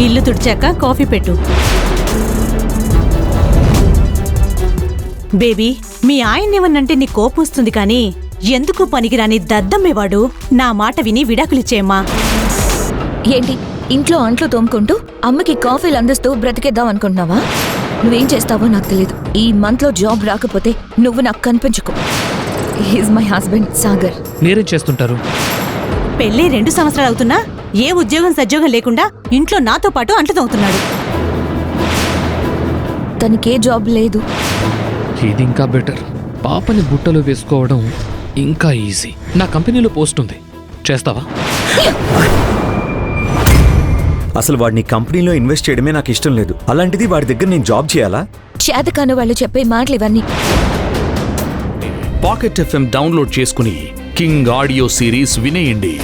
ఇల్లు తుడిచాక కాఫీ పెట్టు. బేబీ, మీ ఆయన్నేమన్నంటే నీ కోపం వస్తుంది కానీ ఎందుకు పనికిరాని దద్దమ్మేవాడు. నా మాట విని విడాకులిచ్చేయమ్మా. ఏంటి ఇంట్లో అంట్లు తోముకుంటూ అమ్మకి కాఫీలు అందిస్తూ బ్రతికేద్దాం అనుకుంటున్నావా? నువ్వేం చేస్తావో నాకు తెలియదు. ఈ మంత్లో జాబ్ రాకపోతే నువ్వు నాకు కనిపించుకో. He's my husband Sagar. మీరేం చేస్తుంటారు? పెళ్ళి 2 సంవత్సరాలు అవుతున్నా ఏ ఉద్యోగం సద్యోగం లేకుండా ఇంట్లో నాతో పాటు అంట్లు తోముతున్నాడు. తనకే జాబ్ లేదు. ఇది ఇంకా బెటర్. పాపని బుట్టలో వేసుకోవడం ఇంకా ఈజీ. నా కంపెనీలో పోస్ట్ ఉంది, చేస్తావా? అసలు వాడిని కంపెనీలో ఇన్వెస్ట్ చేయడమే నాకు ఇష్టం లేదు. అలాంటిది వాడి దగ్గర నేను జాబ్ చేయాలా? చేతకాని వాళ్ళు చెప్పే మాటలు ఇవన్నీ. పాకెట్ FM డౌన్లోడ్ చేసుకుని కింగ్ ఆడియో సిరీస్ వినేయండి.